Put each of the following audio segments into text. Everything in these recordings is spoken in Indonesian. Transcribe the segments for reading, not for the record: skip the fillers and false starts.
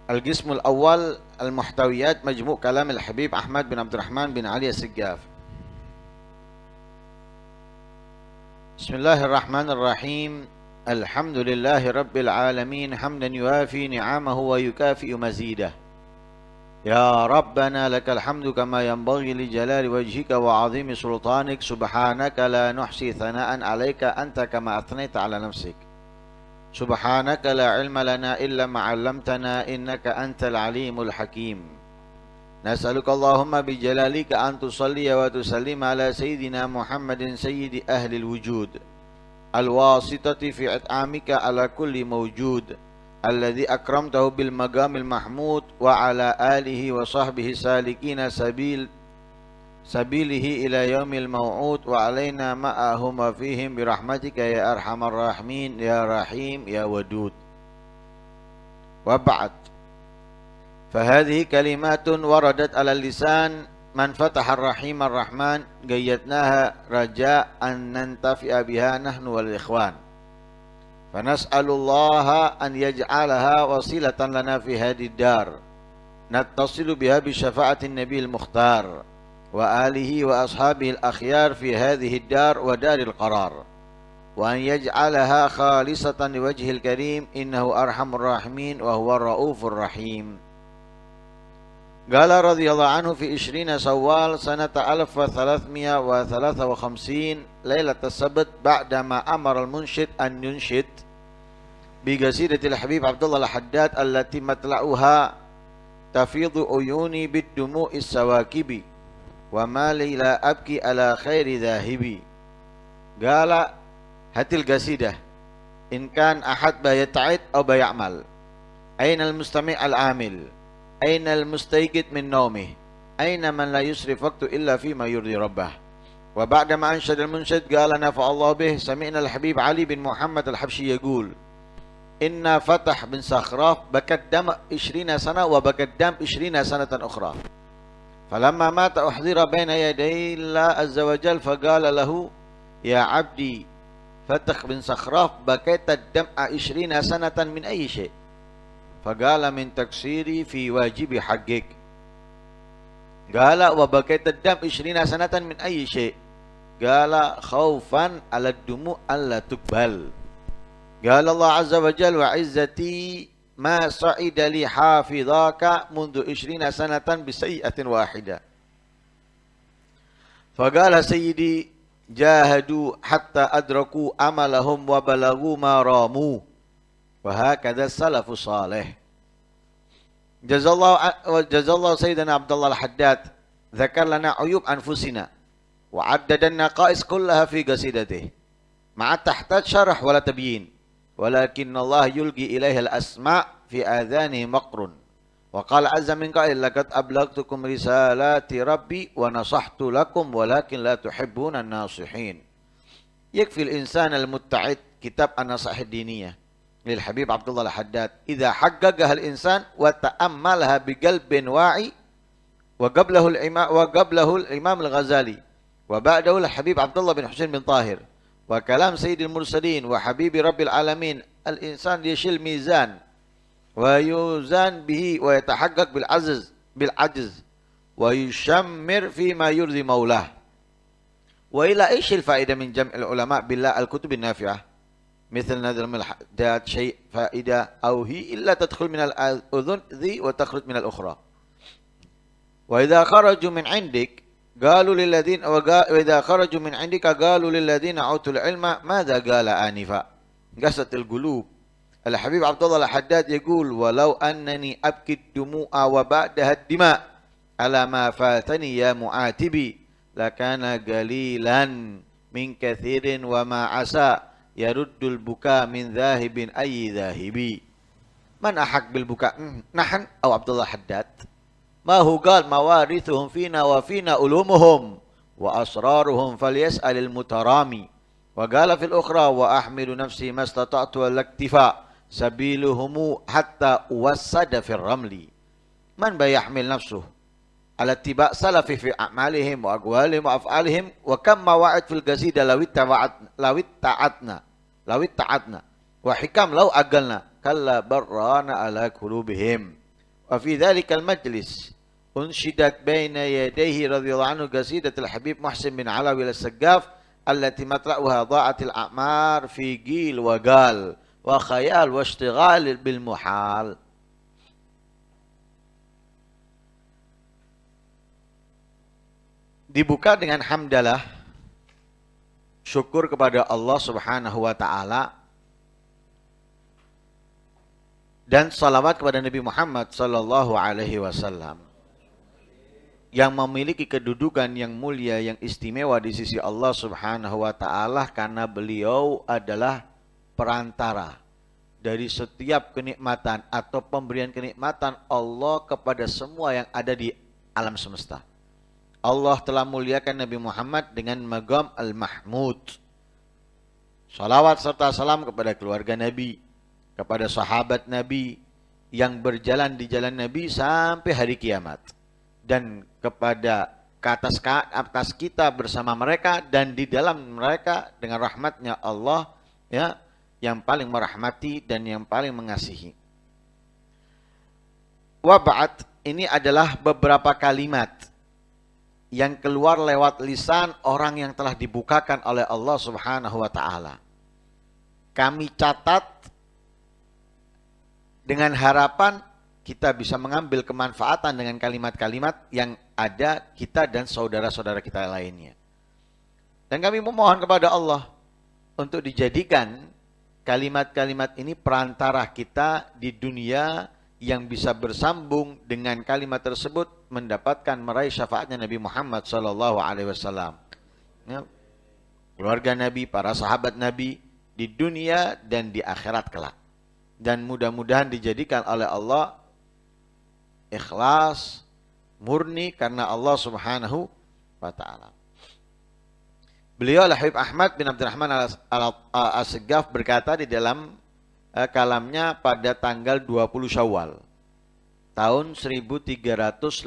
القسم الأول المحتويات مجموع كلام الحبيب أحمد بن عبد الرحمن بن علي السقاف. بسم الله الرحمن الرحيم. الحمد لله رب العالمين حمدا يوافي نعمه ويكافئ مزيده. يا ربنا لك الحمد كما ينبغي لجلال وجهك وعظيم سلطانك. سبحانك لا نحصي ثناء عليك أنت كما أثنيت على نفسك. سبحانك لا علم لنا إلا ما علمتنا إنك أنت العليم الحكيم. نسألك اللهم بجلالك أن تصلي وتسلم على سيدنا محمد سيد أهل الوجود الواسطة في إطعامك على كل موجود الذي أكرمته بالمقام المحمود وعلى آله وصحبه سالكين سبيله إلى يوم الموعود وعلينا معهم وفيهم برحمتك يا أرحم الراحمين يا رحيم يا ودود. وبعد، فهذه كلمات وردت على اللسان من فتح الرحيم الرحمن قيدناها رجاء أن ننتفع بها نحن والإخوان، فنسأل الله أن يجعلها وسيلة لنا في هذه الدار نتصل بها بشفاعة النبي المختار وآله وأصحابه الأخيار في هذه الدار ودار القرار، وأن يجعلها خالصة لوجه الكريم إنه أرحم الراحمين وهو الرؤوف الرحيم. قال رضي الله عنه في 20 سوال سنة 1353 ليلة السبت بعدما أمر المنشد أن ينشد بقصيدة الحبيب عبد الله الحداد التي مطلعها تفيض عيوني بالدموع السواكب وما لي لا أبكي على خير ذاهبي. قال هات القصيدة إن كان أحد بيتعد أو بيعمل. أين المستمع العامل؟ أين المستيقظ من نومه؟ أين من لا يسرف وقته إلا فيما يرضي ربه؟ وبعدما أنشد المنشد قال نفع الله به سمعنا الحبيب علي بن محمد الحبشي يقول إن فتح بن سخراف بكت دم 20 سنة وبكت دم 20 سنة أخرى، فلما مات أحضر بين يدي الله عز وجل فقال له يا عبدي فتح بن سخراف بكيت الدمع 20 سنة من أي شيء؟ فقال من تقصيري في واجب حقك. قال وبكيت الدم 20 سنة من أي شيء؟ قال خوفا على الدموع ألا تقبل. قال الله عز وجل وعزتي ما صعد لي حافظاك منذ 20 سنة بسيئة واحدة. فقال سيدي جاهدوا حتى أدركوا أملهم وبلغوا ما راموا وهكذا السلف الصالح. جزا الله سيدنا عبد الله الحداد ذكر لنا عيوب أنفسنا وعدد النقائص كلها في قصيدته مع تحتاج شرح ولا تبيين، ولكن الله يلقي إليه الأسماء في آذانه مقر. وقال عز من قائل لقد أبلغتكم رسالات ربي ونصحت لكم ولكن لا تحبون الناصحين. يكفي الإنسان المتعد كتاب النصائح الدينية للحبيب عبد الله الحداد إذا حققها الإنسان وتأملها بقلب واعي، وقبله الإمام الغزالي وبعده الحبيب عبد الله بن حسين بن طاهر وكلام سيد المرسلين وحبيب رب العالمين، الإنسان يشيل ميزان ويوزن به ويتحقق بالعجز ويشمر فيما يرضي مولاه. وإلى إيش الفائدة من جمع العلماء بالله الكتب النافعة مثل نذر الملحدات شيء فائدة أو هي إلا تدخل من الأذن ذي وتخرج من الأخرى. وإذا خرجوا من عندك قالوا للذين أوتوا العلم ماذا قال آنفا. قست القلوب. الحبيب عبد الله الحداد يقول ولو أنني أبكي الدموع وبعدها الدماء على ما فاتني يا معاتبي لكان قليلا من كثير وما عسى يرد البكاء من ذاهب أي ذاهبي. من أحق بالبكاء نحن أو عبد الله الحداد؟ ما هو قال موارثهم فينا وفينا علومهم وأسرارهم فليسأل المترامي. وقال في الأخرى وأحمل نفسي ما استطعت والاكتفاء سبيلهم حتى وسد في الرمل. من بيحمل نفسه على اتباع سلف في أعمالهم وأقوالهم وأفعالهم؟ وكم مواعظ في القصيدة لو اتعدنا وحكم لو أقلنا كلا بران على قلوبهم. Wa fi dhalikal majlis unshidat baina yadayhi radhiyallahu anhu qasidatul Habib Muhsin bin Alawi al-Saggaf allati matla'uha dha'atil a'mar fi gil wa gal wa khayal wa ishtighal bil muhal. Dibuka dengan hamdalah, syukur kepada Allah Subhanahu wa taala, dan salawat kepada Nabi Muhammad sallallahu alaihi wasallam yang memiliki kedudukan yang mulia, yang istimewa di sisi Allah Subhanahu wa taala karena beliau adalah perantara dari setiap kenikmatan atau pemberian kenikmatan Allah kepada semua yang ada di alam semesta. Allah telah muliakan Nabi Muhammad dengan maqam al-mahmud. Salawat serta salam kepada keluarga Nabi, kepada sahabat Nabi yang berjalan di jalan Nabi sampai hari kiamat, dan kepada atas kita bersama mereka dan di dalam mereka dengan rahmatnya Allah, ya, yang paling merahmati dan yang paling mengasihi. Wa ba'd, ini adalah beberapa kalimat yang keluar lewat lisan orang yang telah dibukakan oleh Allah Subhanahu wa taala. Kami catat dengan harapan kita bisa mengambil kemanfaatan dengan kalimat-kalimat yang ada kita dan saudara-saudara kita lainnya. Dan kami memohon kepada Allah untuk dijadikan kalimat-kalimat ini perantara kita di dunia yang bisa bersambung dengan kalimat tersebut mendapatkan meraih syafaatnya Nabi Muhammad sallallahu alaihi wasallam. Ya. Keluarga Nabi, para sahabat Nabi di dunia dan di akhirat kelak. Dan mudah-mudahan dijadikan oleh Allah ikhlas, murni karena Allah Subhanahu wa taala. Beliau Al-Habib Ahmad bin Abdurrahman As-Saggaf berkata di dalam kalamnya pada tanggal 20 Syawal tahun 1353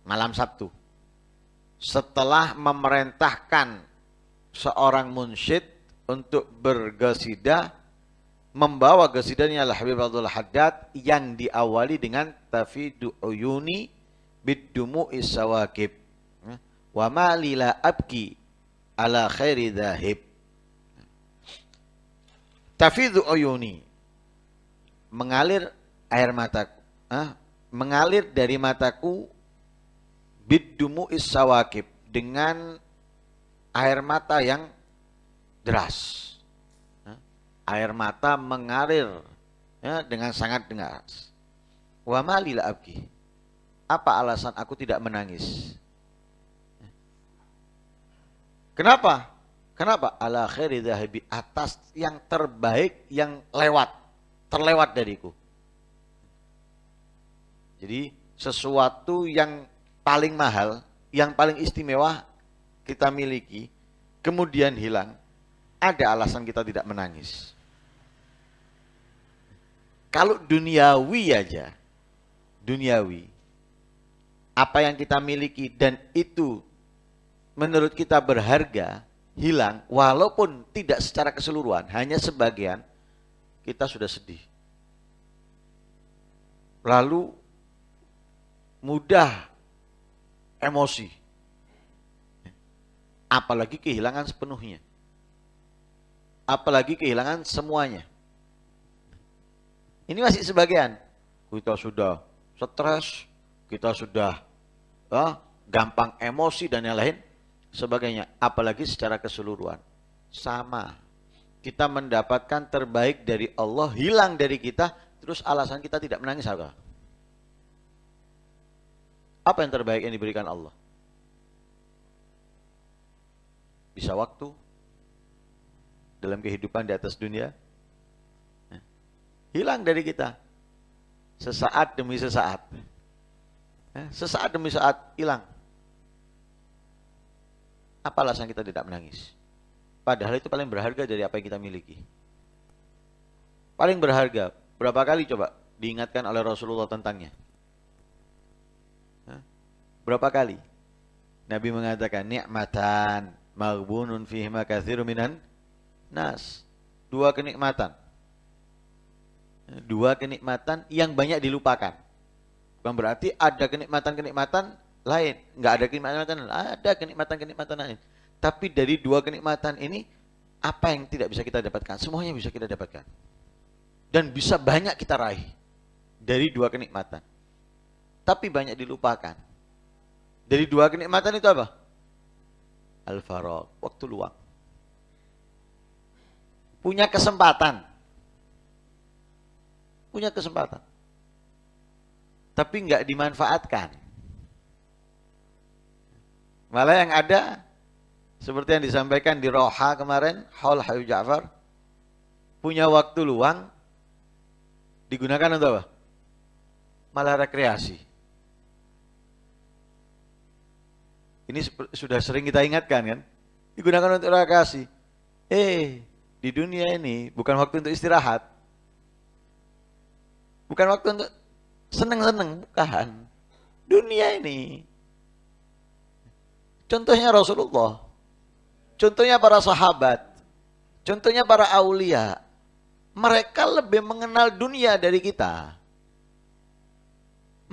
malam Sabtu, setelah memerintahkan seorang munsyid untuk berqasidah, membawa qasidahnya Al-Habib Abdul Haddad yang diawali dengan tafidu uyuni bidumu'is sawakib wa ma lila abki ala khairi dhahib. Tafidu uyuni, mengalir air mataku, mengalir dari mataku, bidumu'is sawakib, dengan air mata yang deras. Air mata mengalir, ya, dengan sangat deras. Wa ma lila abki, apa alasan aku tidak menangis? Kenapa? Kenapa? Ala khairi dhahibi, atas yang terbaik yang terlewat dariku. Jadi sesuatu yang paling mahal, yang paling istimewa kita miliki, kemudian hilang, ada alasan kita tidak menangis. Kalau duniawi aja, duniawi, apa yang kita miliki dan itu menurut kita berharga, hilang, walaupun tidak secara keseluruhan, hanya sebagian, kita sudah sedih. Lalu mudah emosi, apalagi kehilangan sepenuhnya, apalagi kehilangan semuanya. Ini masih sebagian, kita sudah stres, kita sudah gampang emosi dan yang lain sebagainya, apalagi secara keseluruhan. Sama, kita mendapatkan terbaik dari Allah, hilang dari kita, terus alasan kita tidak menangis apa? Apa yang terbaik yang diberikan Allah? Bisa waktu dalam kehidupan di atas dunia, hilang dari kita sesaat demi sesaat, sesaat demi saat hilang. Apa alasan kita tidak menangis? Padahal itu paling berharga dari apa yang kita miliki. Paling berharga. Berapa kali coba diingatkan oleh Rasulullah tentangnya? Berapa kali? Nabi mengatakan, ni'matan maghbunun fihima katsirun minan nas. Dua kenikmatan, Dua kenikmatan yang banyak dilupakan. Bukan berarti ada kenikmatan-kenikmatan lain. Enggak ada kenikmatan lain. Ada kenikmatan-kenikmatan lain. Tapi dari dua kenikmatan ini, apa yang tidak bisa kita dapatkan? Semuanya bisa kita dapatkan. Dan bisa banyak kita raih dari dua kenikmatan. Tapi banyak dilupakan. Dari dua kenikmatan itu apa? Al-faragh, waktu luang. Punya kesempatan. Punya kesempatan. Tapi enggak dimanfaatkan. Malah yang ada seperti yang disampaikan di Roha kemarin, Haul Habib Ja'far, punya waktu luang digunakan untuk apa? Malah rekreasi. Ini sudah sering kita ingatkan kan? Digunakan untuk rekreasi. Di dunia ini bukan waktu untuk istirahat. Bukan waktu untuk seneng-seneng, bukan. Dunia ini. Contohnya Rasulullah. Contohnya para sahabat. Contohnya para aulia. Mereka lebih mengenal dunia dari kita.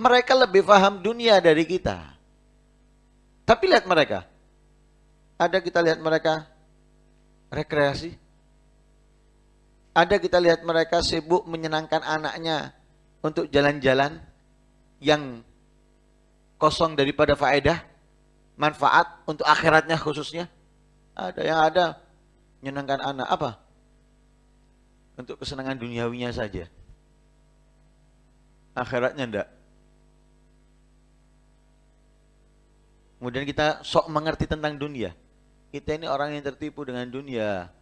Mereka lebih paham dunia dari kita. Tapi lihat mereka. Ada kita lihat mereka rekreasi. Ada kita lihat mereka sibuk menyenangkan anaknya untuk jalan-jalan yang kosong daripada faedah, manfaat untuk akhiratnya khususnya. Ada yang ada menyenangkan anak apa? Untuk kesenangan duniawinya saja. Akhiratnya enggak. Kemudian kita sok mengerti tentang dunia. Kita ini orang yang tertipu dengan dunia.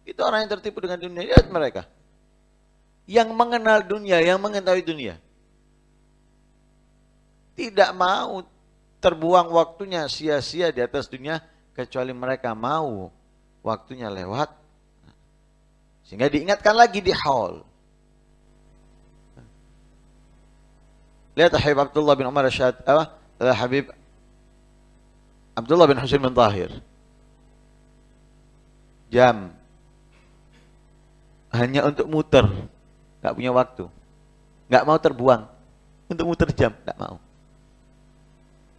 Itu orang yang tertipu dengan dunia. Lihat mereka. Yang mengenal dunia, yang mengetahui dunia. Tidak mau terbuang waktunya sia-sia di atas dunia, kecuali mereka mau waktunya lewat. Sehingga diingatkan lagi di haul. Lihat Habib Abdullah bin Umar Habib Abdullah bin Husain bin Tahir. Jam. Hanya untuk muter. Gak punya waktu. Gak mau terbuang. Untuk muter jam. Gak mau.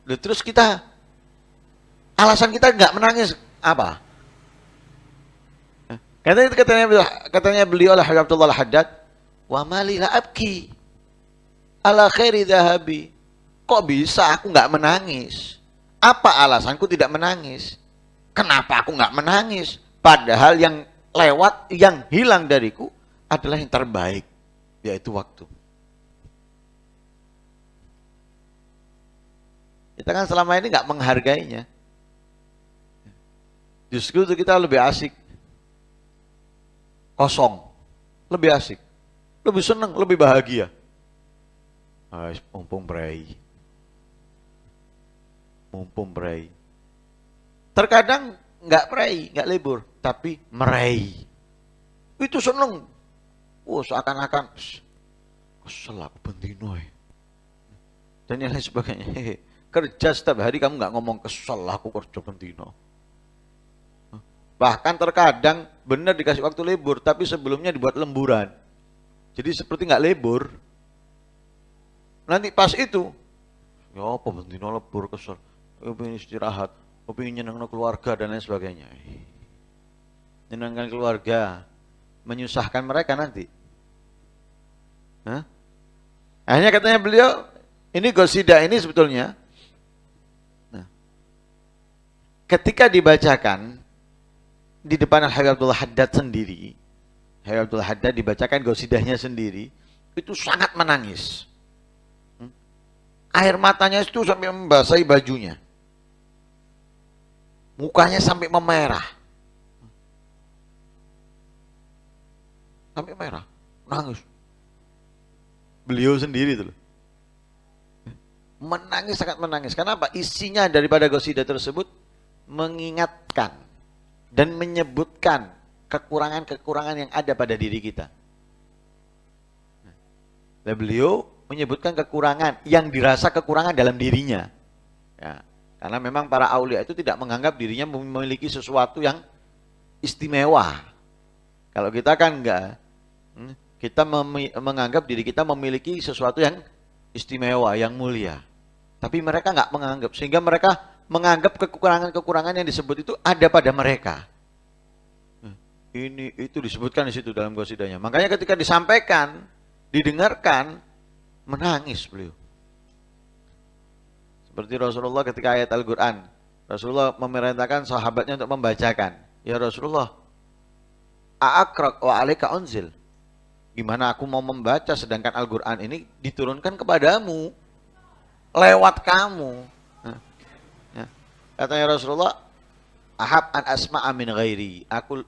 Terus kita, alasan kita gak menangis. Apa? Katanya beliau oleh Habib Abdullah Al-Haddad. Wa mali la abki. Ala khairi dhahabi. Kok bisa aku gak menangis? Apa alasanku tidak menangis? Kenapa aku gak menangis? Padahal yang lewat, yang hilang dariku adalah yang terbaik, yaitu waktu. Kita kan selama ini nggak menghargainya. Justru itu kita lebih asik kosong, lebih asik, lebih senang, lebih bahagia. Mumpung berai. Terkadang nggak berai, nggak libur, tapi merai. Itu seneng. Seakan-akan kesel aku bentino. Dan yang lain sebagainya. Kerja setiap hari kamu nggak ngomong kesel aku kerja bentino. Bahkan terkadang benar dikasih waktu libur, tapi sebelumnya dibuat lemburan. Jadi seperti nggak libur. Nanti pas itu, ya apa bentino lebur kesel. Pengen istirahat, pengen nyenengin keluarga dan lain sebagainya. Nyenangkan keluarga, menyusahkan mereka nanti. Akhirnya katanya beliau, ini qasidah ini sebetulnya, ketika dibacakan di depan Habib Abdullah Haddad sendiri, Habib Abdullah Haddad dibacakan qasidahnya sendiri, itu sangat menangis. Air matanya itu sampai membasahi bajunya. Mukanya sampai memerah. Sampai merah, nangis. Beliau sendiri itu loh. Menangis, sangat menangis. Kenapa? Isinya daripada qasidah tersebut mengingatkan dan menyebutkan kekurangan-kekurangan yang ada pada diri kita. Dan beliau menyebutkan kekurangan yang dirasa kekurangan dalam dirinya. Ya, karena memang para aulia itu tidak menganggap dirinya memiliki sesuatu yang istimewa. Kalau kita kan enggak. Kita menganggap diri kita memiliki sesuatu yang istimewa, yang mulia. Tapi mereka nggak menganggap, sehingga mereka menganggap kekurangan-kekurangan yang disebut itu ada pada mereka. Ini itu disebutkan di situ dalam qasidahnya. Makanya ketika disampaikan, didengarkan, menangis beliau. Seperti Rasulullah ketika ayat Al-Quran, Rasulullah memerintahkan sahabatnya untuk membacakan. Ya Rasulullah, a'akrak wa alaika unzil. Gimana aku mau membaca sedangkan Al-Quran ini diturunkan kepadamu, lewat kamu. Katanya Rasulullah, ahab an asma'a min ghairi. Aku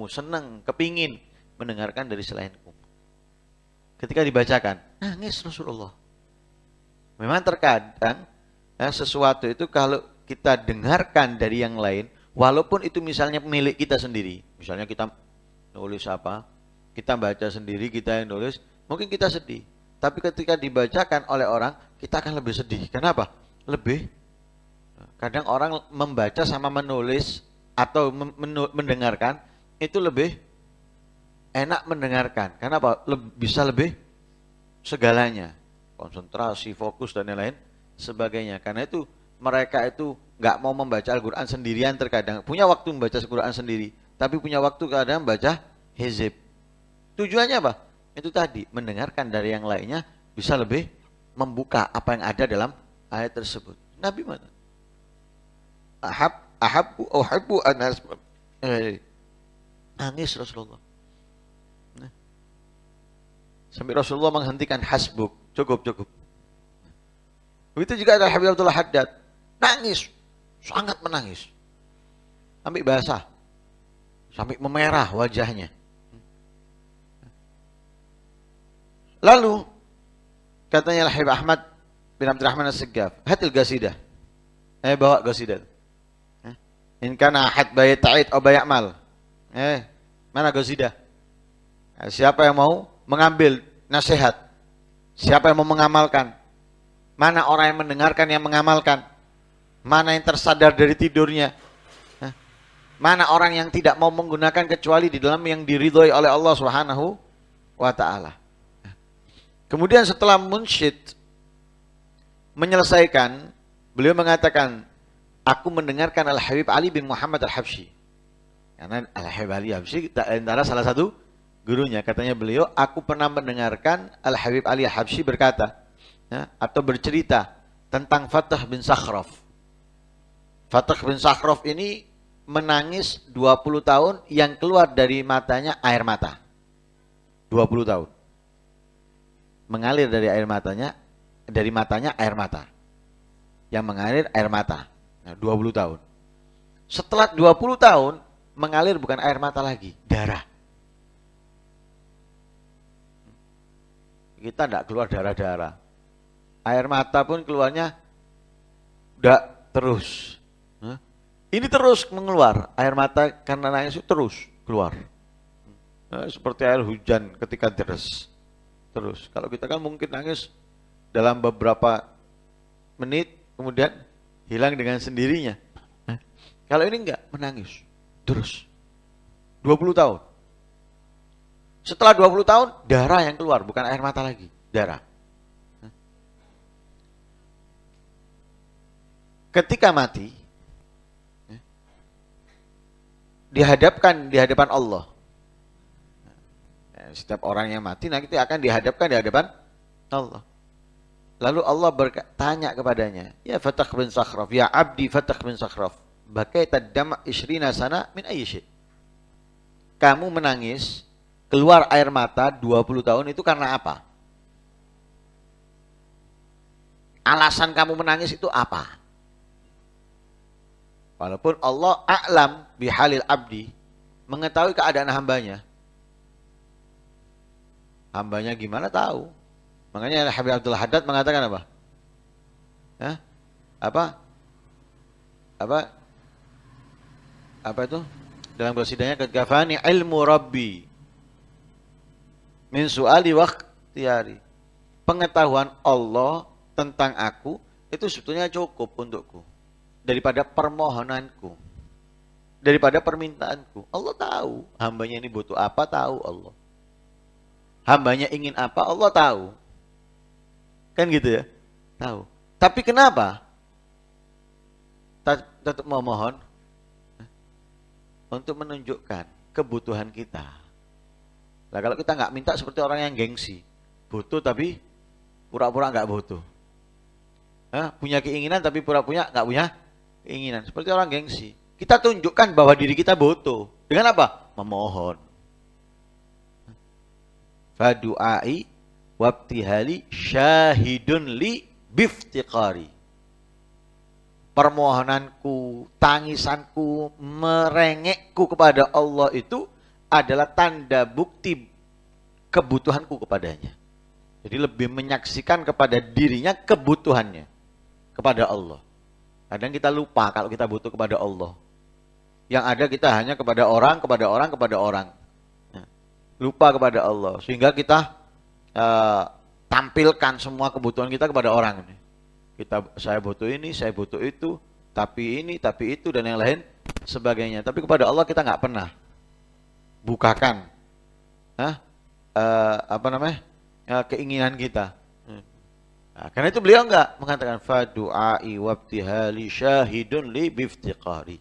senang, kepingin mendengarkan dari selainku. Ketika dibacakan, nangis Rasulullah. Memang terkadang sesuatu itu kalau kita dengarkan dari yang lain, walaupun itu misalnya milik kita sendiri, misalnya kita nulis apa, kita baca sendiri, kita yang nulis, mungkin kita sedih. Tapi ketika dibacakan oleh orang, kita akan lebih sedih. Kenapa? Kadang orang membaca sama menulis atau mendengarkan itu lebih enak mendengarkan. Kenapa? Bisa lebih segalanya, konsentrasi, fokus dan lain-lain sebagainya. Karena itu mereka itu nggak mau membaca Al-Quran sendirian terkadang. Punya waktu membaca Al-Quran sendiri, tapi punya waktu kadang baca hizib. Tujuannya apa? Itu tadi, mendengarkan dari yang lainnya bisa lebih membuka apa yang ada dalam ayat tersebut. Nabi mana? Uhibbu an asma. Nangis Rasulullah. Sampai Rasulullah menghentikan hasbuk, cukup. Begitu juga ada Habib Abdullah Haddad, nangis, sangat menangis, sampai basah, sampai memerah wajahnya. Lalu katanya Habib Ahmad bin Abdurrahman As-Segaf, hatil qasidah, bawa qasidah. In kana ahad bayat ta'id aw bayamal. Mana qasidah? Siapa yang mau mengambil nasihat? Siapa yang mau mengamalkan? Mana orang yang mendengarkan yang mengamalkan? Mana yang tersadar dari tidurnya? Mana orang yang tidak mau menggunakan kecuali di dalam yang diridhoi oleh Allah Subhanahu wa taala. Kemudian setelah munsyid menyelesaikan, beliau mengatakan, aku mendengarkan Al-Habib Ali bin Muhammad Al-Habsyi. Karena Al-Habib Ali Al-Habsyi antara salah satu gurunya. Katanya beliau, aku pernah mendengarkan Al-Habib Ali Al-Habsyi berkata, atau bercerita tentang Fatah bin Sakhraf. Fatah bin Sakhraf ini menangis 20 tahun yang keluar dari matanya air mata. 20 tahun. Mengalir dari matanya air mata. Yang mengalir air mata. 20 tahun. Setelah 20 tahun mengalir bukan air mata lagi, darah. Kita tidak keluar darah-darah. Air mata pun keluarnya udah terus. Ini terus mengeluar. Air mata karena nangis itu terus keluar. Seperti air hujan ketika deras. Terus. Kalau kita kan mungkin nangis dalam beberapa menit, kemudian hilang dengan sendirinya. Kalau ini enggak, menangis. Terus. 20 tahun. Setelah 20 tahun, darah yang keluar, bukan air mata lagi, darah. Ketika mati, dihadapkan di hadapan Allah. Setiap orang yang mati nanti akan dihadapkan di hadapan Allah. Lalu Allah bertanya kepadanya, ya Fatah bin Sakhraf, ya abdi Fatah bin Sakhraf, bakaita dam' 20 sana min ayyi syai'. Kamu menangis, keluar air mata 20 tahun itu karena apa? Alasan kamu menangis itu apa? Walaupun Allah a'lam bihalil abdi, mengetahui keadaan hambanya. Hambanya gimana tahu? Makanya Habib Abdullah Haddad mengatakan apa? Apa itu? Dalam qasidahnya, kafani ilmu rabbi min su'ali waqtiyari. Pengetahuan Allah tentang aku itu sebetulnya cukup untukku daripada permohonanku. daripada permintaanku. Allah tahu hambanya ini butuh apa, tahu Allah. Hambanya ingin apa, Allah tahu. Kan gitu ya? Tahu. Tapi kenapa? Tetap mau mohon untuk menunjukkan kebutuhan kita. Nah, kalau kita nggak minta seperti orang yang gengsi, butuh tapi pura-pura nggak butuh. Punya keinginan tapi pura-pura nggak punya keinginan. Seperti orang gengsi. Kita tunjukkan bahwa diri kita butuh. Dengan apa? Memohon. Fadu'ai wabtihali syahidun li biftiqari. Permohonanku, tangisanku, merengekku kepada Allah itu adalah tanda bukti kebutuhanku kepadanya. Jadi lebih menyaksikan kepada dirinya kebutuhannya kepada Allah. Kadang kita lupa kalau kita butuh kepada Allah. Yang ada kita hanya kepada orang. Lupa kepada Allah. Sehingga kita tampilkan semua kebutuhan kita kepada orang. Saya butuh ini, saya butuh itu, tapi ini, tapi itu, dan yang lain sebagainya. Tapi kepada Allah kita nggak pernah bukakan keinginan kita. Nah, karena itu beliau enggak mengatakan fadu'ai wabtihali syahidun li biftiqari.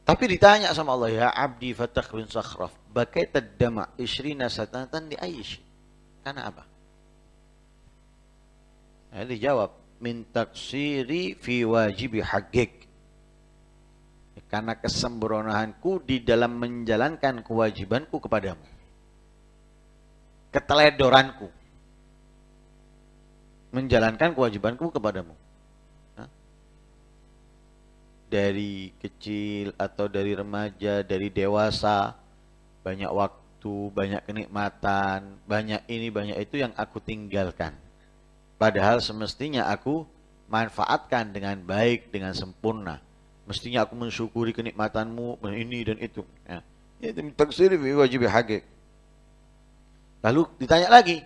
Tapi ditanya sama Allah, ya abdi fatakh bin sakhraf, bakaita dama ishrina sanatan li ayyi. Karena apa? Nah, dijawab min taksiri fi wajibi haqqik. Karena kesembronaanku di dalam menjalankan kewajibanku kepadamu. Keteledoranku menjalankan kewajibanku kepadamu. Dari kecil atau dari remaja, dari dewasa, banyak waktu, banyak kenikmatan, banyak ini, banyak itu yang aku tinggalkan. Padahal semestinya aku manfaatkan dengan baik, dengan sempurna. Mestinya aku mensyukuri kenikmatanmu, ini dan itu. Itu taksir fi wajibi haqqik. Lalu ditanya lagi.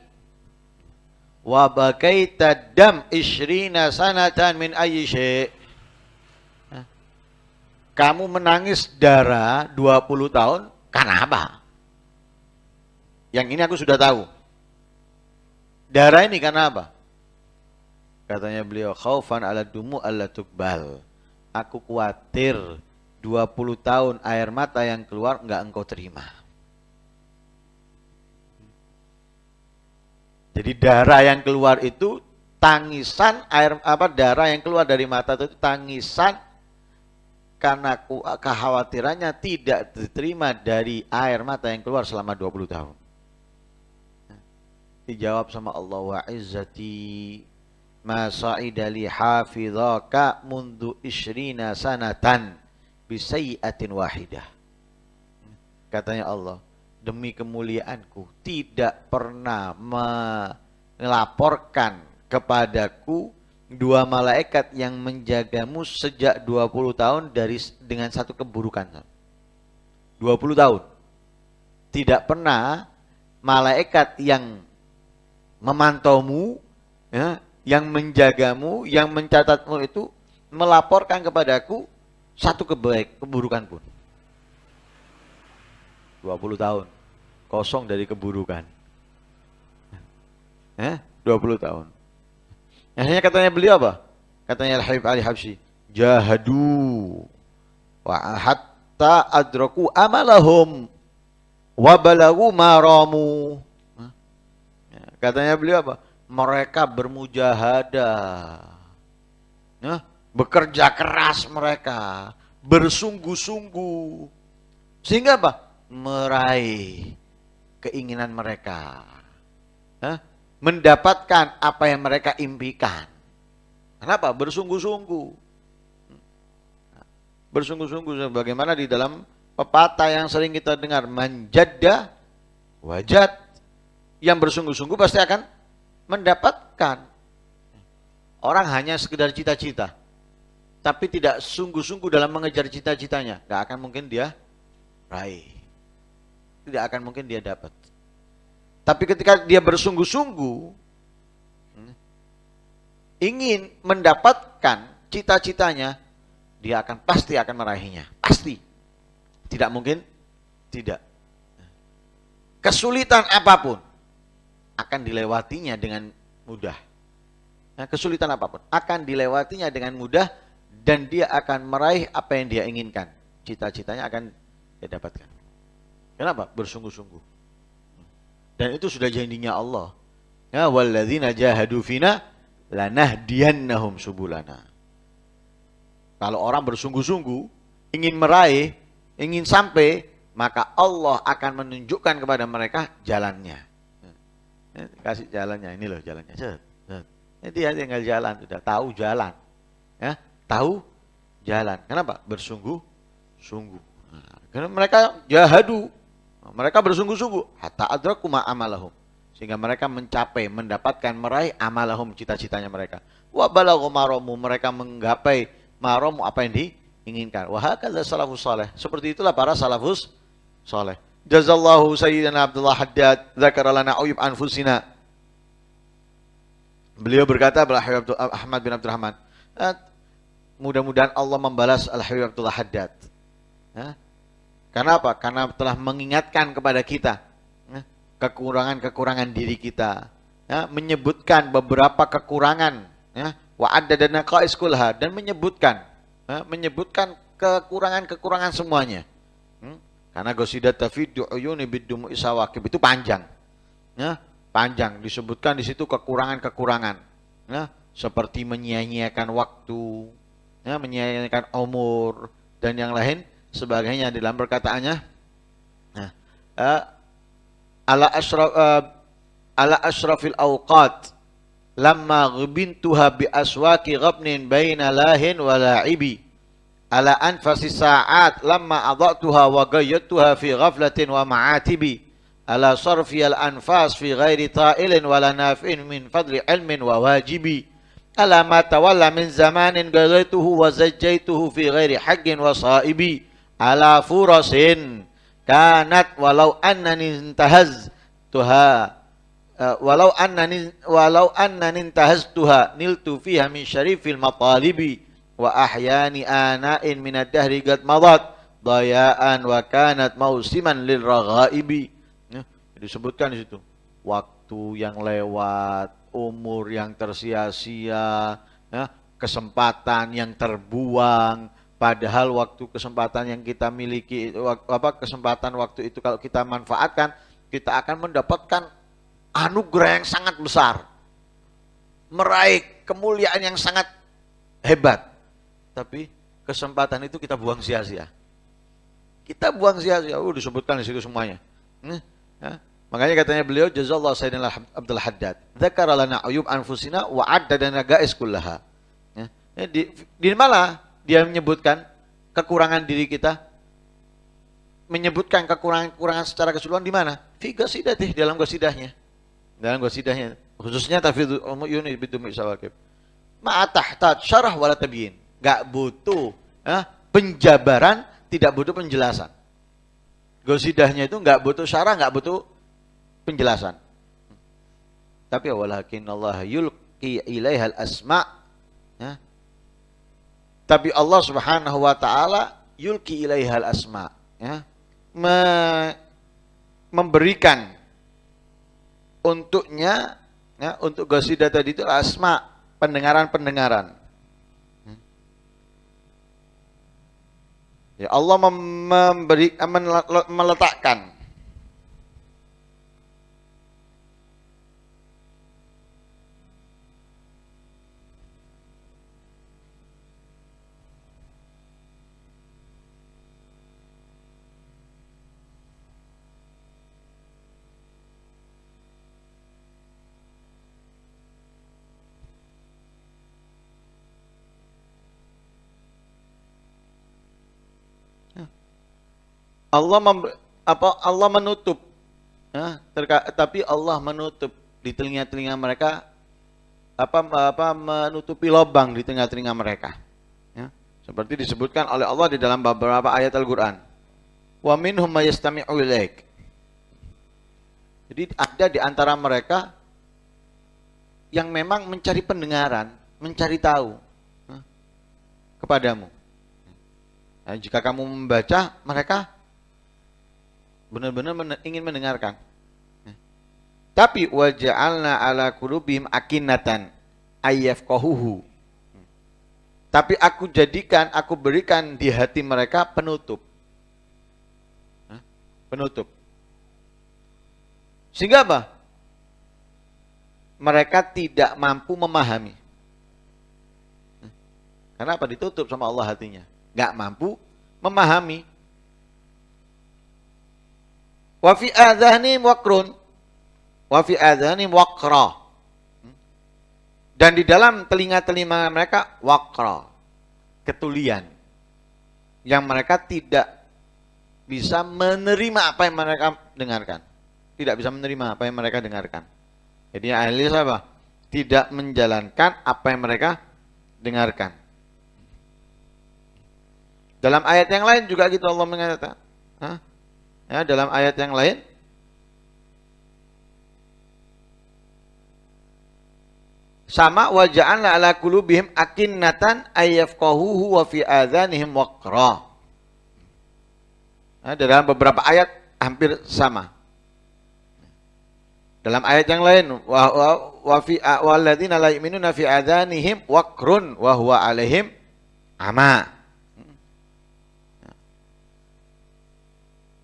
Wa bakaita dam ishrina sanatan min ayyi syai'. Kamu menangis darah 20 tahun karena apa? Yang ini aku sudah tahu. Darah ini karena apa? Katanya beliau, khaufan ala dumu alla tuqbal. Aku khawatir 20 tahun air mata yang keluar enggak engkau terima. Jadi darah yang keluar itu tangisan darah yang keluar dari mata itu tangisan karena kekhawatirannya tidak diterima dari air mata yang keluar selama 20 tahun. Dijawab sama Allah, wa izzati ma sa'ida li hafizaka mundu ishrina sanatan bisayyatin wahidah. Katanya Allah, demi kemuliaanku tidak pernah melaporkan kepadaku dua malaikat yang menjagamu sejak 20 tahun dengan satu keburukan. 20 tahun. Tidak pernah malaikat yang memantaumu, yang menjagamu, yang mencatatmu itu melaporkan kepadaku satu keburukan pun. 20 tahun. Kosong dari keburukan. 20 tahun. Akhirnya katanya beliau apa? Katanya Al-Habib Ali Habsyi, jahadu wa hatta adraku amalahum wa balagu maramu. Katanya beliau apa? Mereka bermujahadah. Bekerja keras mereka, bersungguh-sungguh. Sehingga apa? Meraih keinginan mereka. Mendapatkan apa yang mereka impikan. Kenapa? Bersungguh-sungguh. Bersungguh-sungguh. Bagaimana di dalam pepatah yang sering kita dengar, manjadda wajad. Yang bersungguh-sungguh pasti akan mendapatkan. Orang hanya sekedar cita-cita, tapi tidak sungguh-sungguh dalam mengejar cita-citanya, gak akan mungkin dia raih. Tidak akan mungkin dia dapat. Tapi ketika dia bersungguh-sungguh ingin mendapatkan cita-citanya, dia pasti akan meraihnya. Pasti. Tidak mungkin tidak. Kesulitan apapun akan dilewatinya dengan mudah. Kesulitan apapun akan dilewatinya dengan mudah dan dia akan meraih apa yang dia inginkan. Cita-citanya akan dia dapatkan. Kenapa? Bersungguh-sungguh. Dan itu sudah janjinya Allah. Ya, walladzina jahadu fina lanahdiyannahum subulana. Kalau orang bersungguh-sungguh ingin meraih, ingin sampai, maka Allah akan menunjukkan kepada mereka jalannya. Kasih jalannya, ini loh jalannya. Dia tinggal jalan, sudah tahu jalan. Ya, tahu jalan. Kenapa? Bersungguh-sungguh. Karena mereka jahadu, mereka bersungguh-sungguh. Hatta adraku ma amalahum. Sehingga mereka mencapai, mendapatkan, meraih amalahum, cita-citanya mereka. Wa balaghu maramu, mereka menggapai maramu apa yang diinginkan. Wa hakadza salafus saleh. Seperti itulah para salafus saleh. Jazallahu sayyidina Abdullah Haddad dzakara lana uyub anfusina. Beliau berkata, Ahmad bin Abdurrahman, mudah-mudahan Allah membalas Al-Habib Abdullah Haddad. Karena apa? Karena telah mengingatkan kepada kita kekurangan-kekurangan diri kita, menyebutkan beberapa kekurangan, wa adda naqais kulha, dan menyebutkan kekurangan-kekurangan semuanya. Karena gosidat tafidu uyuni bidumu isawakib itu panjang. Panjang disebutkan di situ kekurangan-kekurangan. Seperti menyia-nyiakan waktu, menyia-nyiakan umur dan yang lain sebagainya. Dalam perkataannya, ala ashrafil awqat lamma ghibintuha bi aswaki ghabnin baina lahin wa la'ibi ala anfasi sa'at lamma adatuha wa gayyatuha fi ghaflatin wa ma'atibi ala sarfi al anfas fi ghairi ta'ilin wa la naf'in min fadli ilmin wa wajibi ala ma tawalla min zamanin gazaituhu wa zajjaituhu fi ghairi haqqin wa sa'ibi ala furasin kanat walau annani intahaztuha walau annani intahaztuha niltu fiha min syarifil matalibi wa ahyani ana'in min ad-dahri qad madat dayaan wa kanat mausiman lil raghaibi. Disebutkan di situ waktu yang lewat, umur yang tersia-sia, kesempatan yang terbuang. Padahal waktu kesempatan yang kita miliki, kesempatan waktu itu kalau kita manfaatkan, kita akan mendapatkan anugerah yang sangat besar. Meraih kemuliaan yang sangat hebat. Tapi kesempatan itu kita buang sia-sia. Kita buang sia-sia. Disebutkan di situ semuanya. Makanya katanya beliau, jazallahu sayyidina Abdul Haddad. Dzakara lana uyub anfusina wa addadana ga'is kullaha. Di mana dia menyebutkan kekurangan diri kita, menyebutkan kekurangan secara keseluruhan di mana? Fi qasidatih, dalam qasidahnya. Dalam qasidahnya, khususnya tafidhu uyuni bidumi sawakib. Ma tahtat syarah wala tabyin. Enggak butuh penjabaran, tidak butuh penjelasan. Qasidahnya itu enggak butuh syarah, enggak butuh penjelasan. Tapi walakin Allah yulqi ilaihal asma'. Tapi Allah Subhanahu wa taala yulqi ilaihal asma, memberikan untuknya, untuk qasidah tadi itu asma, pendengaran-pendengaran. Ya Allah meletakkan Allah menutup, tapi Allah menutup di telinga-telinga mereka, menutupi lubang di telinga-telinga mereka. Seperti disebutkan oleh Allah di dalam beberapa ayat Al-Quran. Wa minhum mayastami'u ilaik. Jadi ada di antara mereka yang memang mencari pendengaran, mencari tahu kepadamu. Nah, jika kamu membaca, mereka benar-benar ingin mendengarkan. Tapi waja'alna ala qulubihim akinnatan ayyafqahuhu. Tapi aku berikan di hati mereka penutup. Penutup. Sehingga apa? Mereka tidak mampu memahami. Karena apa? Ditutup sama Allah hatinya. Nggak mampu memahami. Wa fi adhanihim waqrun. Wa fi adhanihim waqra. Dan di dalam telinga-telinga mereka waqra. Ketulian. Yang mereka tidak bisa menerima apa yang mereka dengarkan. Tidak bisa menerima apa yang mereka dengarkan. Jadi ahli apa? Tidak menjalankan apa yang mereka dengarkan. Dalam ayat yang lain juga gitu Allah mengatakan. Ya, dalam ayat yang lain. Sama waja'alna ala qulubihim akinnatan ayyafqahuhu wa fi adhanihim waqra. Nah, dalam beberapa ayat hampir sama. Dalam ayat yang lain wa fi walladzina la yu'minuna fi adhanihim waqrun wa huwa alaihim ama.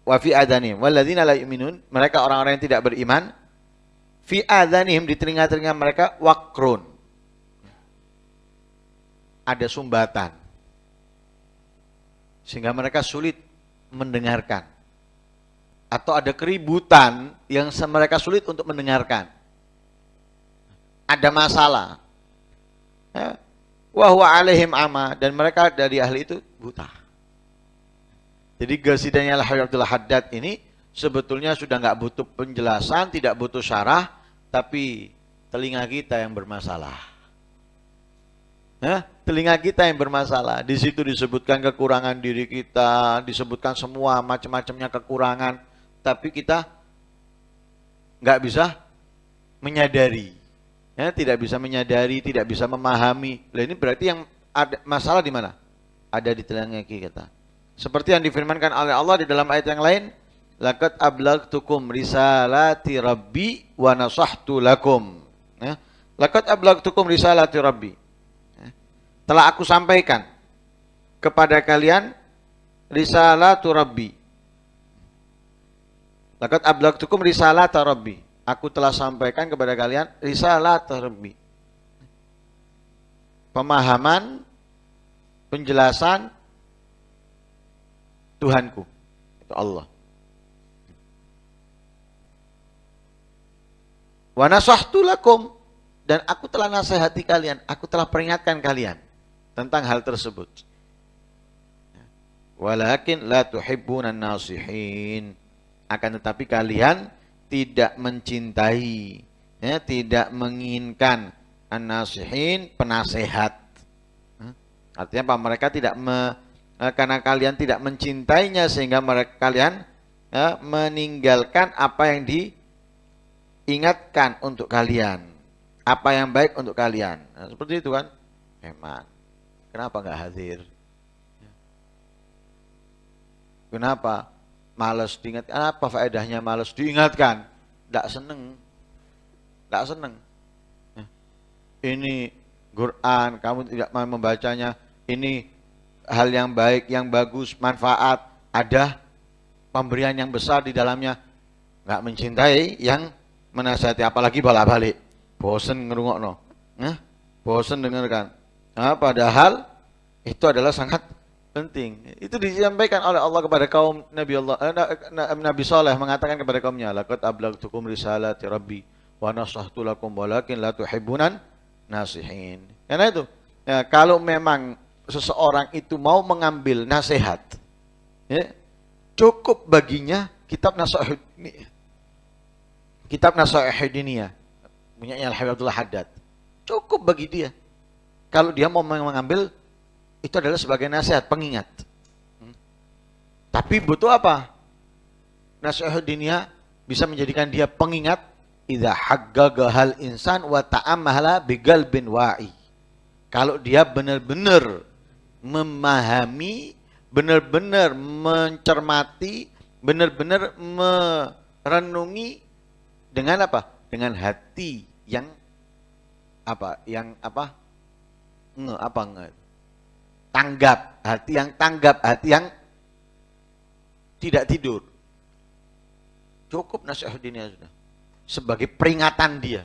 Wa fi adhanihim walladzina la yu'minun, mereka orang-orang yang tidak beriman, fi adhanihim, di telinga-telinga mereka waqrun. Ada sumbatan. Sehingga mereka sulit mendengarkan. Atau ada keributan yang mereka sulit untuk mendengarkan. Ada masalah. Ya. Wa huwa alaihim ama, dan mereka dari ahli itu buta. Jadi Ghasidanya Al-Habib Abdul Haddad ini sebetulnya sudah nggak butuh penjelasan, tidak butuh syarah, tapi telinga kita yang bermasalah. Telinga kita yang bermasalah. Di situ disebutkan kekurangan diri kita, disebutkan semua macam-macamnya kekurangan, tapi kita nggak bisa menyadari. Ya, tidak bisa menyadari, tidak bisa memahami. Nah, ini berarti yang ada masalah di mana? Ada di telinga kita. Seperti yang difirmankan oleh Allah di dalam ayat yang lain, laqad ablagtukum risalati rabbi wa nasahtu lakum. Ya. Laqad ablagtukum risalati rabbi. Ya. Telah aku sampaikan kepada kalian risalatu rabbi. Laqad ablagtukum risalata rabbi. Aku telah sampaikan kepada kalian risalata rabbi. Pemahaman, penjelasan Tuhanku, itu Allah. Wa nasahtu lakum, dan aku telah nasihati kalian, aku telah peringatkan kalian tentang hal tersebut. Walakin la tuhibbunan nasihin, akan tetapi kalian tidak mencintai, ya, tidak menginginkan an-nasihin, penasehat. Artinya apa? Mereka tidak karena kalian tidak mencintainya sehingga kalian meninggalkan apa yang diingatkan untuk kalian, apa yang baik untuk kalian. Nah, seperti itu kan? Memang. Kenapa nggak hadir? Kenapa malas diingatkan? Apa faedahnya malas diingatkan? Nggak seneng, nggak seneng. Ini Quran, kamu tidak mau membacanya. Ini hal yang baik, yang bagus, manfaat, ada pemberian yang besar di dalamnya. Nggak mencintai yang menasihati, apalagi balik-balik. Bosen ngerungokno, bosen dengarkan. Nah, padahal itu adalah sangat penting. Itu disampaikan oleh Allah kepada kaum Nabi Saleh, mengatakan kepada kaumnya, laqad ablagtukum risalati rabbi wa nasahtu lakum walakin la tuhibbunan nasihin. Karena itu, ya, kalau memang seseorang itu mau mengambil nasihat, ya, cukup baginya kitab Nasihat Diniyah punya Al-Habib Abdul Haddad. Cukup bagi dia. Kalau dia mau mengambil, itu adalah sebagai nasihat, pengingat. Tapi butuh apa? Nasihat Diniyah bisa menjadikan dia pengingat idza haggagahal insan wa ta'ammahala biqalbin wa'i. Kalau dia benar-benar memahami, benar-benar mencermati, benar-benar merenungi dengan apa? Dengan hati yang apa? Yang apa? Tanggap, hati yang tanggap, hati yang tidak tidur. Cukup nasihat dunia sudah. Sebagai peringatan dia.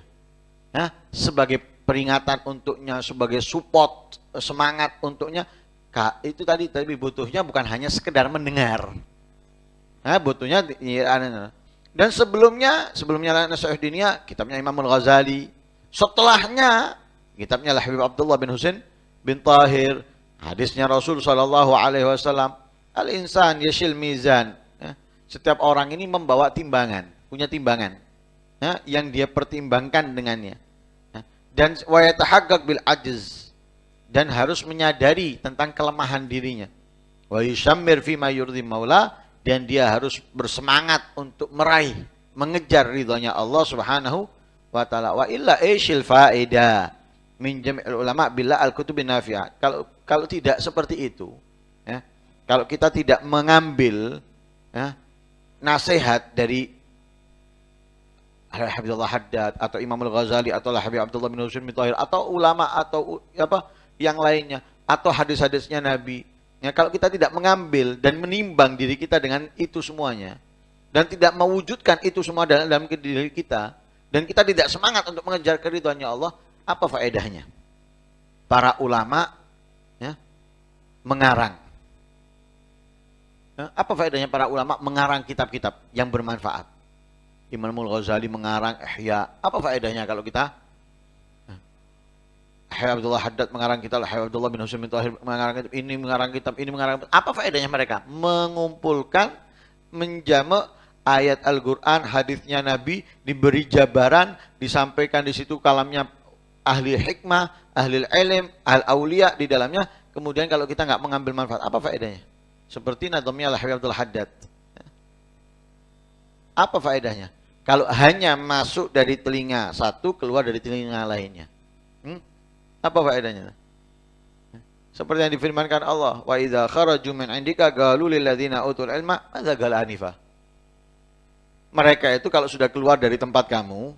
Ya, sebagai peringatan untuknya, sebagai support, semangat untuknya. Itu tadi butuhnya bukan hanya sekedar mendengar. Nah, butuhnya dan sebelumnya nasihat dunia kitabnya Imam Al-Ghazali. Setelahnya kitabnya Habib Abdullah bin Husain bin Tahir, hadisnya Rasul sallallahu alaihi wasallam, al-insan yashil mizan. Ya, setiap orang ini membawa timbangan, punya timbangan. Ya, yang dia pertimbangkan dengannya. Ya, dan wa yatahaqqaq bil ajz, dan harus menyadari tentang kelemahan dirinya. Wa yushammir fi ma yurdi maula, dan dia harus bersemangat untuk meraih, mengejar ridhonya Allah Subhanahu wa taala. Wa illa ishil faida min jami'il ulama bila al-kutubin nafi'ah. Kalau tidak seperti itu, ya, kalau kita tidak mengambil ya, nasihat dari Habibullah Haddad atau Imam Al-Ghazali atau Habib Abdullah bin Husain bin Tahir atau ulama atau apa yang lainnya atau hadis-hadisnya Nabi, ya, kalau kita tidak mengambil dan menimbang diri kita dengan itu semuanya dan tidak mewujudkan itu semua dalam diri kita dan kita tidak semangat untuk mengejar keridhaannya Allah, apa faedahnya para ulama ya, mengarang? Ya, apa faedahnya para ulama mengarang kitab-kitab yang bermanfaat? Imam Al-Ghazali mengarang Ihya, apa faedahnya kalau kita? Habib Abdullah Haddad mengarang kitab, Habib Abdullah bin Husain bin Tahir mengarang kitab, ini mengarang kitab, ini mengarang kitab. Apa faedahnya mereka? Mengumpulkan, menjamak ayat Al-Quran, hadisnya Nabi, diberi jabaran, disampaikan di situ kalamnya ahli hikmah, ahli ilm, al-aulia di dalamnya. Kemudian kalau kita nggak mengambil manfaat, apa faedahnya? Seperti nadhamnya Habib Abdullah Haddad. Apa faedahnya? Kalau hanya masuk dari telinga satu, keluar dari telinga lainnya. Apa faedahnya? Seperti yang difirmankan Allah, wa idza kharaju min indika qalu lil ladzina utul ilma madza qala anifa. Mereka itu kalau sudah keluar dari tempat kamu,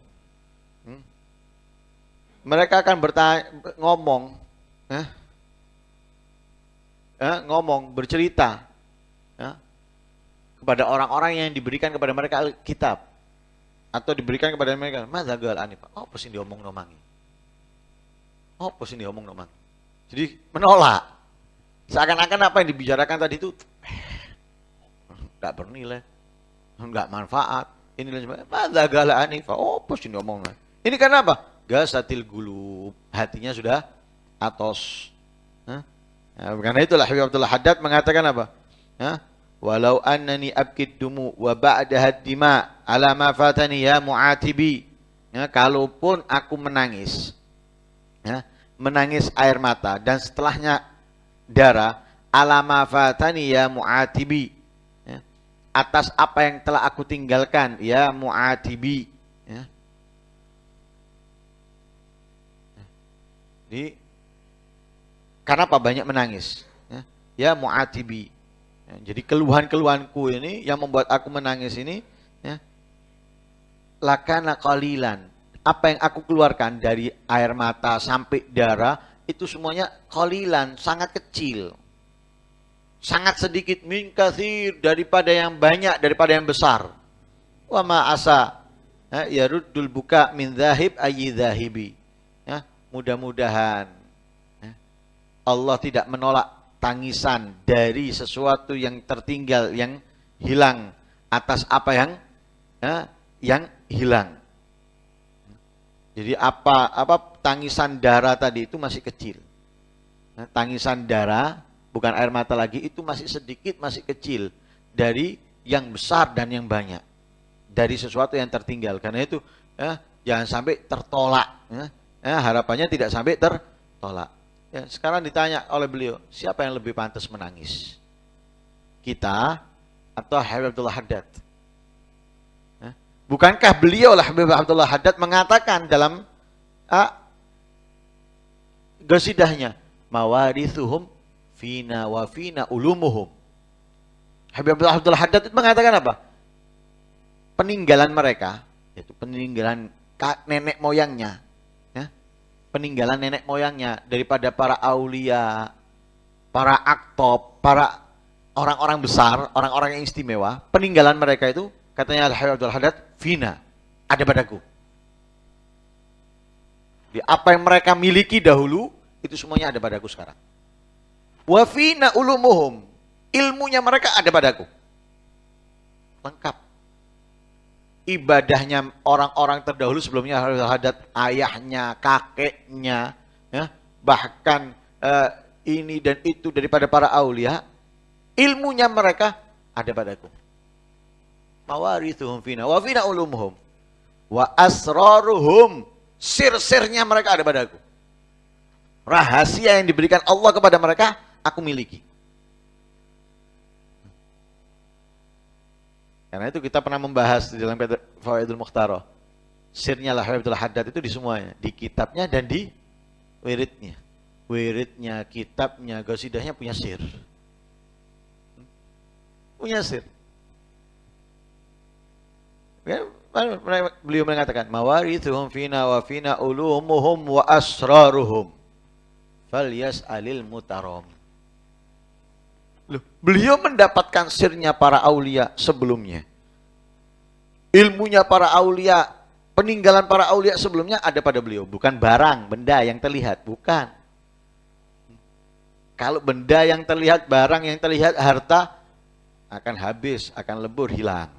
mereka akan ngomong, bercerita kepada orang-orang yang diberikan kepada mereka kitab atau diberikan kepada mereka madza qala anifa. Apa sih diomong-omongi? Apa sih diomong-omongi? Jadi menolak. Seakan-akan apa yang dibicarakan tadi itu enggak bernilai, enggak manfaat. Ini dan sebagainya. Madza qala anifa. Apa sih diomong? Ini karena apa? Gasatil gulub. Hatinya sudah atos. Nah, karena itulah Habib Abdullah Haddad mengatakan apa? Walau annani abkid dumu wa ba'daha dima ala ma fatani ya mu'atibi. Ya, kalaupun aku menangis, ya, menangis air mata dan setelahnya darah, ala ma fatani ya mu'atibi, ya, atas apa yang telah aku tinggalkan ya mu'atibi, ya. Jadi karena apa banyak menangis, ya mu'atibi. Jadi keluhan-keluhanku ini yang membuat aku menangis ini, ya, lakana qalilan. Apa yang aku keluarkan dari air mata sampai darah itu semuanya qalilan, sangat kecil, sangat sedikit, min katsir, daripada yang banyak, daripada yang besar. Wa ma asa ya ruddul buka min dzahib ayyi dzahibi. Ya, mudah-mudahan ya, Allah tidak menolak tangisan dari sesuatu yang tertinggal, yang hilang atas apa yang hilang. Jadi apa tangisan darah tadi itu masih kecil. Nah, tangisan darah bukan air mata lagi, itu masih sedikit, masih kecil dari yang besar dan yang banyak, dari sesuatu yang tertinggal. Karena itu jangan sampai tertolak. Harapannya tidak sampai tertolak. Ya, sekarang ditanya oleh beliau, siapa yang lebih pantas menangis? Kita atau Habib Abdullah Haddad? Bukankah beliau lah Habib Abdullah Haddad mengatakan dalam qasidahnya, mawarithuhum fina wa fina ulumuhum. Habib Abdul Haddad itu mengatakan apa? Peninggalan mereka, yaitu peninggalan nenek moyangnya, ya, peninggalan nenek moyangnya daripada para aulia, para aktob, para orang-orang besar, orang-orang yang istimewa, peninggalan mereka itu, katanya Habib Abdul Haddad, fina, ada padaku. Di apa yang mereka miliki dahulu, itu semuanya ada padaku sekarang. Wa fina ulumuhum, ilmunya mereka ada padaku. Lengkap. Ibadahnya orang-orang terdahulu sebelumnya Habib Abdul Haddad, ayahnya, kakeknya, ya, bahkan ini dan itu daripada para aulia, ilmunya mereka ada padaku. Mawarithuhum fina wa fina ulumuhum wa asraruhum, sir-sirnya mereka ada padaku. Rahasia yang diberikan Allah kepada mereka aku miliki. Karena itu kita pernah membahas di dalam Fawaidul Mukhtarah. Sirnya Habib Abdul Haddad itu di semuanya, di kitabnya dan di wiridnya. Wiridnya, kitabnya, qasidahnya punya sir. Punya sir. Beliau mengatakan, mawarithuhum fina wa fina ulumuhum wa asraruhum falyas'alil mutaram. Beliau mendapatkan sirnya para aulia sebelumnya. Ilmunya para aulia, peninggalan para aulia sebelumnya ada pada beliau. Bukan barang, benda yang terlihat. Bukan. Kalau benda yang terlihat, barang yang terlihat, harta akan habis, akan lebur, hilang.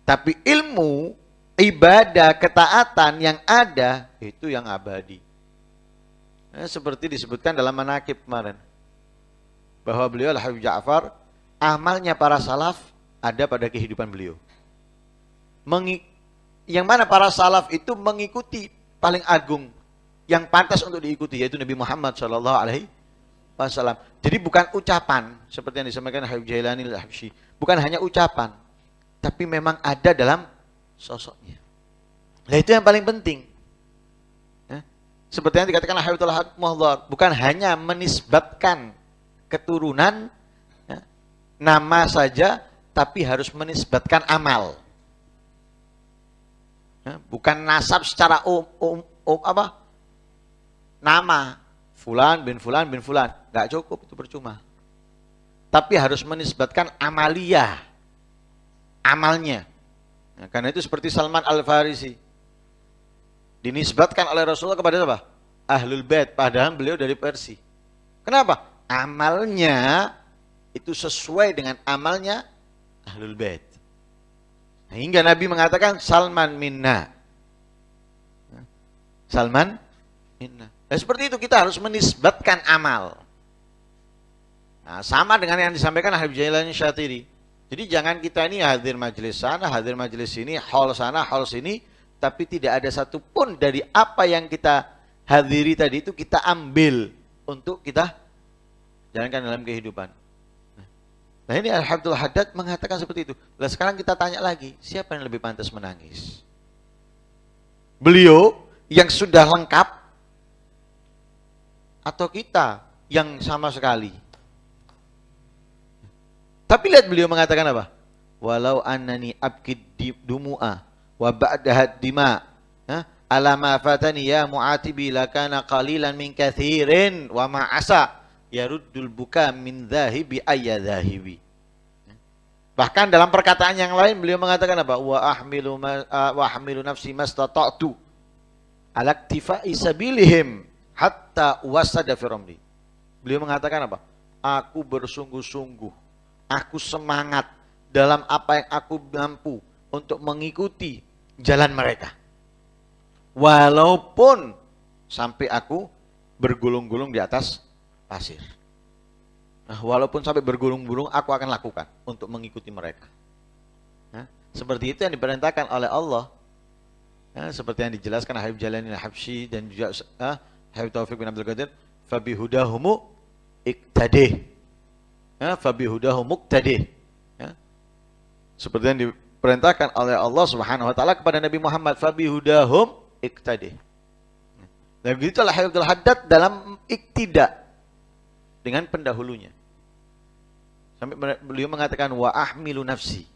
Tapi ilmu, ibadah, ketaatan yang ada, itu yang abadi. Seperti disebutkan dalam manaqib kemarin. Bahwa beliau Habib Ja'far, amalnya para salaf ada pada kehidupan beliau. Yang mana para salaf itu mengikuti paling agung, yang pantas untuk diikuti, yaitu Nabi Muhammad SAW. Jadi bukan ucapan, seperti yang disampaikan Habib Jailani al-Habsyi. Bukan hanya ucapan, tapi memang ada dalam sosoknya. Nah itu yang paling penting. Seperti yang dikatakan Habib Muhdhar, bukan hanya menisbatkan keturunan, ya, nama saja, tapi harus menisbatkan amal. Ya, bukan nasab secara nama fulan bin fulan bin fulan, nggak cukup, itu percuma. Tapi harus menisbatkan amaliyah, amalnya. Ya, karena itu seperti Salman Al-Farisi, dinisbatkan oleh Rasulullah kepada apa? Ahlul Bait, padahal beliau dari Persia. Kenapa? Amalnya itu sesuai dengan amalnya Ahlul Bait. Hingga Nabi mengatakan Salman minna. Salman minna. Nah, seperti itu kita harus menisbatkan amal. Nah, sama dengan yang disampaikan Habib Jailani Syatiri. Jadi jangan kita ini hadir majelis sana, hadir majelis sini, hall sana, hall sini, tapi tidak ada satupun dari apa yang kita hadiri tadi itu kita ambil untuk kita jalankan dalam kehidupan. Nah ini Abdul Haddad mengatakan seperti itu. Nah sekarang kita tanya lagi, siapa yang lebih pantas menangis? Beliau yang sudah lengkap atau kita yang sama sekali? Tapi lihat beliau mengatakan apa? Walau annani abkid dumu'a wa ba'daha dima, ala ma fatani ya mu'atibi lakana qalilan min kathirin wa ma'asa yaruddul buka min dhahibi ayya dhahibi. Bahkan dalam perkataan yang lain beliau mengatakan apa? Wa ahmilu nafsi mastata'tu ala iktifai sabilihim hatta wasada fi ramli. Beliau mengatakan apa? Aku bersungguh-sungguh, aku semangat dalam apa yang aku mampu untuk mengikuti jalan mereka. Walaupun sampai aku bergulung-gulung di atas pasir. Nah, walaupun sampai bergulung-gulung aku akan lakukan untuk mengikuti mereka. Nah, seperti itu yang diperintahkan oleh Allah. Nah, seperti yang dijelaskan Habib Jailani al-Habsyi dan juga Habib Taufik bin Abdul Qadir, fabihudahumu iqtadih. Fabihudahu muqtadih. Seperti yang diperintahkan oleh Allah Subhanahu wa taala kepada Nabi Muhammad, fabihudahum iqtadih. Dan begitulah Habib Abdul Haddad dalam iktida dengan pendahulunya. Sampai beliau mengatakan wa ahmilu nafsi.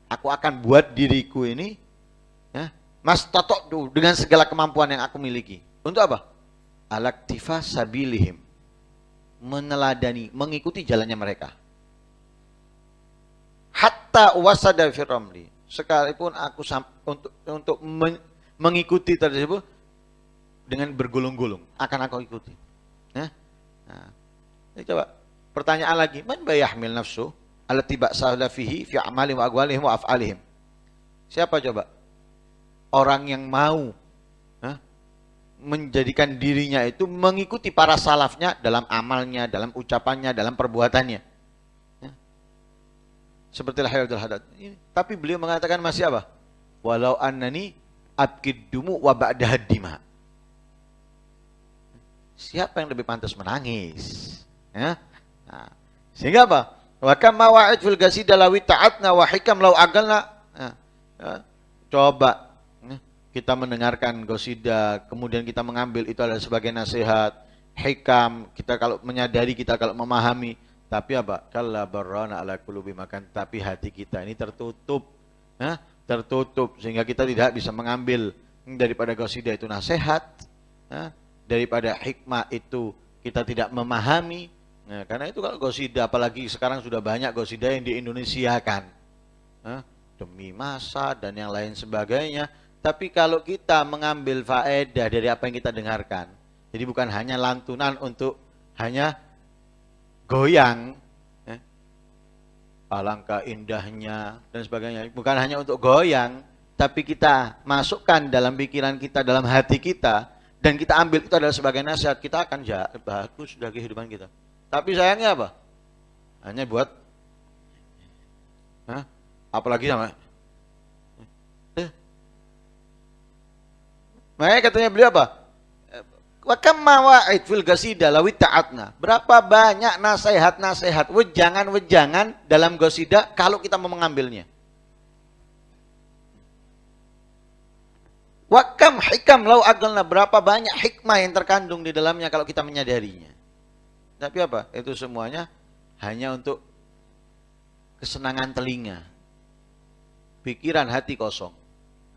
Aku akan buat diriku ini ya, mas totok dengan segala kemampuan yang aku miliki. Untuk apa? Alaktifa sabilihim. Meneladani, mengikuti jalannya mereka. Hatta wasada fi ramli. Sekalipun aku untuk mengikuti tersebut dengan bergulung-gulung akan aku ikuti. Nah, ini coba pertanyaan lagi, man bayahmil nafsu allati ba'sa fihi fi amalihim wa aqwalihim wa af'alihim. Siapa coba orang yang mau menjadikan dirinya itu mengikuti para salafnya dalam amalnya, dalam ucapannya, dalam perbuatannya. Seperti Abdul Haddad. Tapi beliau mengatakan masih apa? Walau annani abkid dumu wa ba'daha dima. Siapa yang lebih pantas menangis? Ya? Nah, sehingga apa? Wa kam mawa'id fil qasidah lawi ta'atna wa hikam law agalna. Coba kita mendengarkan qasidah, kemudian kita mengambil itu adalah sebagai nasihat, hikam, kita kalau menyadari, kita kalau memahami. Tapi apa? Kalla barrana ala qulubi makan. Tapi hati kita ini tertutup. Tertutup. Sehingga kita tidak bisa mengambil daripada qasidah itu nasihat. Daripada hikmah itu kita tidak memahami. Nah, karena itu kalau qasidah, apalagi sekarang sudah banyak qasidah yang di Indonesiakan. Demi masa dan yang lain sebagainya. Tapi kalau kita mengambil faedah dari apa yang kita dengarkan. Jadi bukan hanya lantunan untuk hanya goyang, alangkah indahnya dan sebagainya. Bukan hanya untuk goyang, tapi kita masukkan dalam pikiran kita, dalam hati kita, dan kita ambil itu adalah sebagai nasihat. Kita akan bagus sudah kehidupan kita. Tapi sayangnya apa? Hanya buat, apalagi sama. Makanya katanya beliau apa? Wa kam mawa'id fil qasidah lawi ta'atna. Berapa banyak nasihat-nasihat, wejangan-wejangan dalam qasidah kalau kita mau mengambilnya. Wa kam hikam law agalna. Berapa banyak hikmah yang terkandung di dalamnya kalau kita menyadarinya. Tapi apa? Itu semuanya hanya untuk kesenangan telinga. Pikiran hati kosong.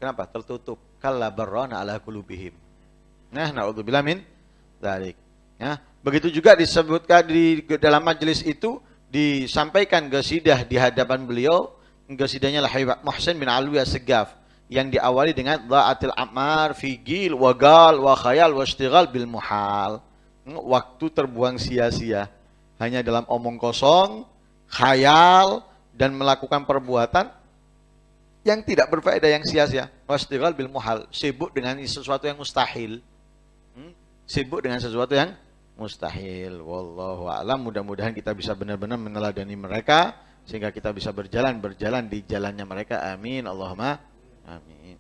Kenapa? Tertutup. Kalla barrana ala qulubihim. Nah, naudzubillah min dzalik. Ya, begitu juga disebutkan di dalam majelis itu disampaikan qasidah di hadapan beliau, qasidahnya Habib Muhsin bin Alwi As-Segaf yang diawali dengan dha'atil amar fi gil wa gal wa khayal wa ishtighal bil muhal. Waktu terbuang sia-sia hanya dalam omong kosong, khayal dan melakukan perbuatan yang tidak berfaedah, yang sia-sia. Wa ishtighal bil muhal, sibuk dengan sesuatu yang mustahil. Sibuk dengan sesuatu yang mustahil. Wallahu a'lam. Mudah-mudahan kita bisa benar-benar meneladani mereka sehingga kita bisa berjalan di jalannya mereka. Amin. Allahumma amin.